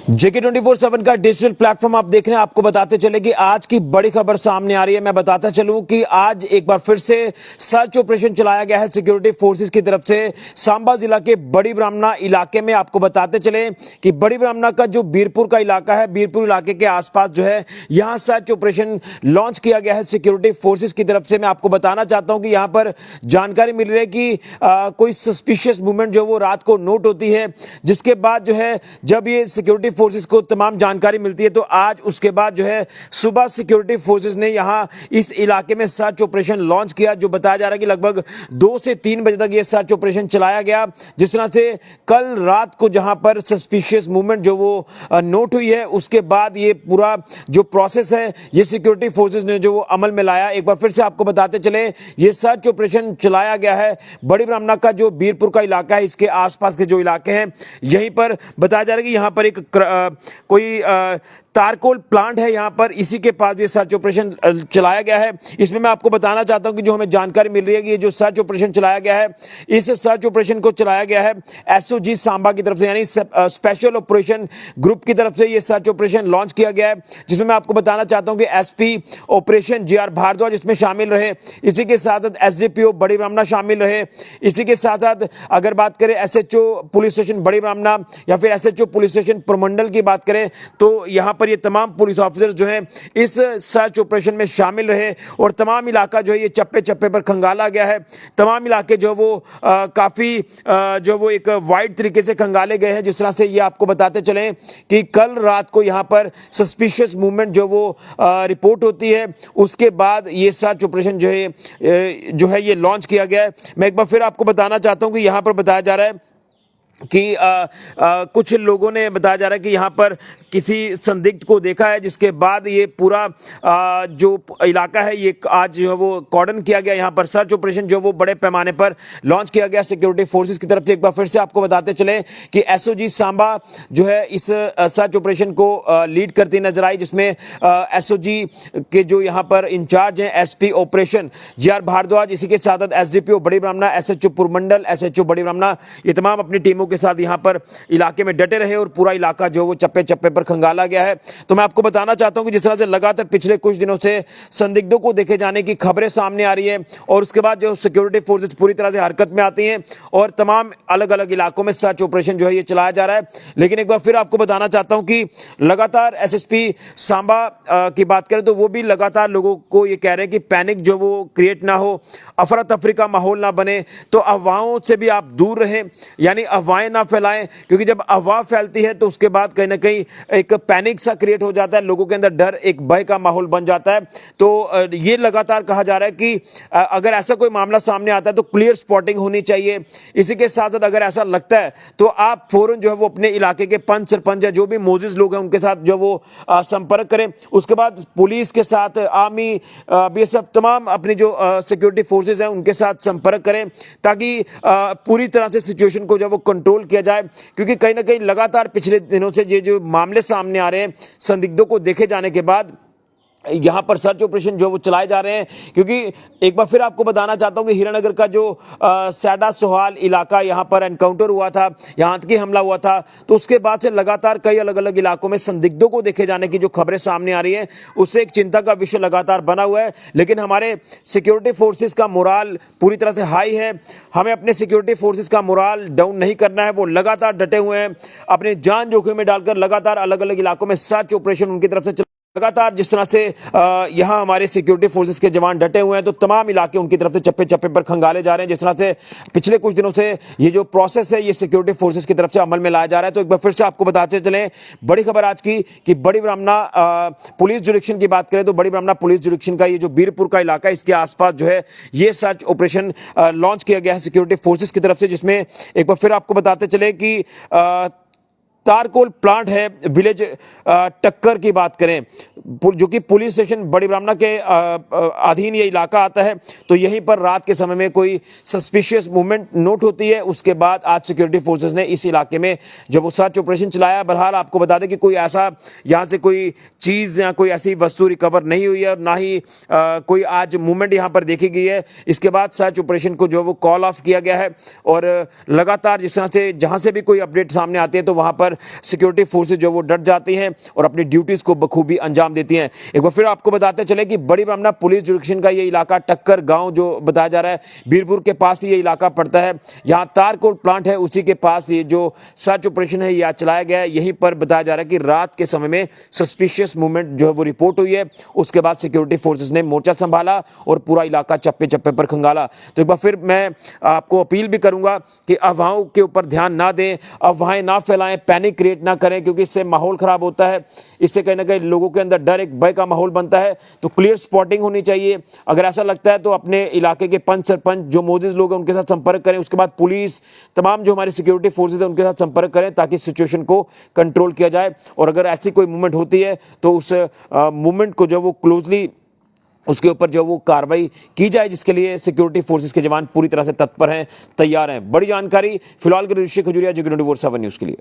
जेके 24/7 का digital platform आप देख रहे हैं। आपको बताते चले कि आज की बड़ी खबर सामने आ रही है। मैं बताता चलूं कि आज एक बार फिर से सर्च ऑपरेशन चलाया गया है सिक्योरिटी फोर्सेस की तरफ से सांबा जिला के बड़ी ब्राह्मणा इलाके में। आपको बताते चले कि बड़ी ब्राह्मणा का जो बीरपुर का इलाका है, बीरपुर इलाके के आसपास जो है यहां सर्च ऑपरेशन लॉन्च किया गया है सिक्योरिटी फोर्सेस की तरफ से। मैं आपको बताना चाहता हूं कि यहां पर जानकारी मिल रही है कि कोई सस्पिशियस मूवमेंट जो वो रात को नोट होती है, जिसके बाद जो है जब ये सिक्योरिटी फोर्सेस को तमाम जानकारी मिलती है तो आज उसके बाद जो है सुबह सिक्योरिटी फोर्सेस ने यहां इस इलाके में सर्च ऑपरेशन लॉन्च किया। जो बताया जा रहा है कि लगभग 2 से 3 बजे तक ये सर्च ऑपरेशन चलाया गया, जिस तरह से कल रात को जहां पर सस्पिशियस मूवमेंट जो वो नोट हुई है, उसके बाद ये पूरा जो प्रोसेस है ये सिक्योरिटी फोर्सेस ने जो वो अमल में लाया। एक बार फिर से आपको बताते चले ये सर्च ऑपरेशन चलाया गया है बड़ी ब्राह्मणा का जो बीरपुर का इलाका है, इसके आसपास के जो इलाके हैं यहीं पर बताया जा रहा है कि यहां पर एक कोई तारकोल प्लांट है, यहां पर इसी के पास ये सर्च ऑपरेशन चलाया गया है। इसमें मैं आपको बताना चाहता हूं कि जो हमें जानकारी मिल रही है कि ये जो सर्च ऑपरेशन चलाया गया है, इस सर्च ऑपरेशन को चलाया गया है एसओजी सांबा की तरफ से, यानी स्पेशल ऑपरेशन ग्रुप की तरफ से ये सर्च ऑपरेशन लॉन्च किया गया है, जिसमें मैं आपको बताना चाहता हूं कि एसपी ऑपरेशन जीआर भारद्वाज इसमें शामिल रहे। इसी के साथ साथ एसडीपीओ बड़ी ब्राह्मणा शामिल रहे। इसी के साथ साथ अगर बात करें एसएचओ पुलिस स्टेशन बड़ी ब्राह्मणा या फिर एसएचओ पुलिस स्टेशन प्रमंडल की बात करें तो यहां पर ये तमाम पुलिस ऑफिसर जो हैं इस सर्च ऑपरेशन में शामिल रहे और तमाम इलाका जो है ये चप्पे चप्पे पर खंगाला गया है। तमाम इलाके जो वो काफी जो वो एक वाइड तरीके से खंगाले गए हैं, जिस तरह से ये आपको बताते चले कि कल रात को यहां पर सस्पिशियस मूवमेंट जो वो रिपोर्ट होती है, उसके बाद ये सर्च ऑपरेशन जो है ये लॉन्च किया गया है। मैं एक बार फिर आपको बताना चाहता हूं कि यहां पर बताया जा रहा है कि कुछ लोगों ने बताया जा रहा है कि यहाँ पर किसी संदिग्ध को देखा है, जिसके बाद ये पूरा जो इलाका है ये आज जो है वो कॉर्डन किया गया। यहाँ पर सर्च ऑपरेशन जो वो बड़े पैमाने पर लॉन्च किया गया सिक्योरिटी फोर्सेस की तरफ से। एक बार फिर से आपको बताते चले कि एसओजी सांबा जो है इस सर्च ऑपरेशन को लीड करती नजर आई, जिसमें एसओजी के जो यहाँ पर इंचार्ज हैं एसपी ऑपरेशन जीआर भारद्वाज, इसी के साथ साथ एसडीपीओ बड़ी ब्राह्मणा, एसएचओ पुरमंडल, एसएचओ बड़ी ब्राह्मणा, ये तमाम अपनी टीमों के साथ यहां पर इलाके में डटे रहे और पूरा इलाका जो वो चप्पे चप्पे पर खंगाला गया है। तो मैं आपको बताना चाहता हूं कि जिस तरह से लगातार पिछले कुछ दिनों से संदिग्धों को देखे जाने की खबरें सामने आ रही है और उसके बाद जो सिक्योरिटी फोर्सेस पूरी तरह से हरकत में आती हैं और तमाम अलग अलग इलाकों में सर्च ऑपरेशन जो है ये चलाया जा रहा है। लेकिन एक बार फिर आपको बताना चाहता हूं कि लगातार एसएसपी सांबा की बात करें तो वो भी लगातार लोगों को ये कह रहे हैं कि पैनिक जो वो क्रिएट ना हो, अफरा तफरी का माहौल ना बने, तो अफवाहों से भी आप दूर रहें, यानी अफवाहें ना फैलाएं, क्योंकि जब अफवाह फैलती है तो उसके बाद कहीं ना कहीं एक पैनिक सा क्रिएट हो जाता है, लोगों के अंदर डर, एक भय का माहौल बन जाता है। तो ये लगातार कहा जा रहा है कि अगर ऐसा कोई मामला सामने आता है तो क्लियर स्पॉटिंग होनी चाहिए। इसी के साथ साथ अगर ऐसा लगता है तो आप फौरन जो है वो अपने इलाके के पंच सरपंच या जो भी मौजूद लोग हैं उनके साथ जो वो संपर्क करें। उसके बाद पुलिस के साथ, आर्मी, बीएसएफ, तमाम अपनी जो सिक्योरिटी फोर्सेज हैं उनके साथ संपर्क करें ताकि पूरी तरह से सिचुएशन को जो वो कंट्रोल किया जाए, क्योंकि कहीं ना कहीं लगातार पिछले दिनों से ये जो मामले सामने आ रहे हैं संदिग्धों को देखे जाने के बाद यहाँ पर सर्च ऑपरेशन जो वो चलाए जा रहे हैं। क्योंकि एक बार फिर आपको बताना चाहता हूँ कि हीरानगर का जो सैडा सोहाल इलाका, यहाँ पर एनकाउंटर हुआ था, यहाँ आतंकी हमला हुआ था, तो उसके बाद से लगातार कई अलग अलग इलाकों में संदिग्धों को देखे जाने की जो खबरें सामने आ रही हैं उससे एक चिंता का विषय लगातार बना हुआ है। लेकिन हमारे सिक्योरिटी फोर्सेस का मोराल पूरी तरह से हाई है, हमें अपने सिक्योरिटी फोर्सेस का मोराल डाउन नहीं करना है। वो लगातार डटे हुए हैं, अपनी जान जोखिम में डालकर लगातार अलग अलग इलाकों में सर्च ऑपरेशन उनकी तरफ से लगातार जिस तरह से यहाँ हमारे सिक्योरिटी फोर्सेस के जवान डटे हुए हैं तो तमाम इलाके उनकी तरफ से चप्पे चप्पे पर खंगाले जा रहे हैं। जिस तरह से पिछले कुछ दिनों से ये जो प्रोसेस है ये सिक्योरिटी फोर्सेस की तरफ से अमल में लाया जा रहा है। तो एक बार फिर से आपको बताते चलें बड़ी खबर आज की कि बड़ी ब्राह्मणा पुलिस जुरिक्शन की बात करें तो बड़ी ब्राह्मणा पुलिस जुरिक्शन का ये जो बीरपुर का इलाका है इसके आसपास जो है ये सर्च ऑपरेशन लॉन्च किया गया है सिक्योरिटी फोर्सेस की तरफ से, जिसमें एक बार फिर आपको बताते चले कि तारकोल प्लांट है विलेज टक्कर की बात करें जो कि पुलिस स्टेशन बड़ी ब्राह्मणा के अधीन ये इलाका आता है, तो यहीं पर रात के समय में कोई सस्पिशियस मूवमेंट नोट होती है। उसके बाद आज सिक्योरिटी फोर्सेस ने इस इलाके में जब वो सर्च ऑपरेशन चलाया, बहरहाल आपको बता दें कि कोई ऐसा यहाँ से कोई चीज़ या कोई ऐसी वस्तु रिकवर नहीं हुई है और ना ही कोई आज मूवमेंट यहाँ पर देखी गई है। इसके बाद सर्च ऑपरेशन को जो वो कॉल ऑफ किया गया है और लगातार जिस तरह से जहाँ से भी कोई अपडेट सामने आती है तो वहाँ पर पर सिक्योरिटी फोर्सेज जो वो डट जाती हैं और अपनी ड्यूटीज को बखूबी अंजाम देती हैं। एक बार फिर आपको बताते चले कि बड़ी ब्रह्मणा पुलिस जुरिडिक्शन का ये इलाका टक्कर गांव जो बताया जा रहा है बीरपुर के पास ही ये इलाका पड़ता है। यहाँ तारकोट प्लांट है, उसी के पास ये जो सर्च ऑपरेशन है यह चलाया गया है। यहीं पर बताया जा रहा है कि रात के समय में सस्पिशियस मूवमेंट जो है वो रिपोर्ट हुई है। उसके बाद सिक्योरिटी फोर्सेस ने मोर्चा संभाला और पूरा इलाका चप्पे चप्पे पर खंगाला। तो एक बार फिर मैं आपको अपील भी करूंगा कि अफवाहों के ऊपर ध्यान ना दें, अफवाहें ना फैलाएं, पैनिक क्रिएट ना करें, क्योंकि इससे माहौल खराब होता है। इससे कहीं ना कहीं लोगों के अंदर डर, एक भय का माहौल बनता है। तो क्लियर स्पॉटिंग होनी चाहिए। अगर ऐसा लगता है तो अपने इलाके के पंच, सरपंच जो मौजूद लोग हैं उनके साथ संपर्क करें। उसके बाद पुलिस, तमाम जो हमारी सिक्योरिटी फोर्सेज है उनके साथ संपर्क करें ताकि सिचुएशन को कंट्रोल किया जाए। और अगर ऐसी कोई मूवमेंट होती है तो उस मूवमेंट को जो वो क्लोजली उसके ऊपर जो वो कार्रवाई की जाए, जिसके लिए सिक्योरिटी फोर्सेस के जवान पूरी तरह से तत्पर हैं, तैयार हैं। बड़ी जानकारी फिलहाल के ऋषि खजूरिया, जो 24/7 न्यूज़ के लिए।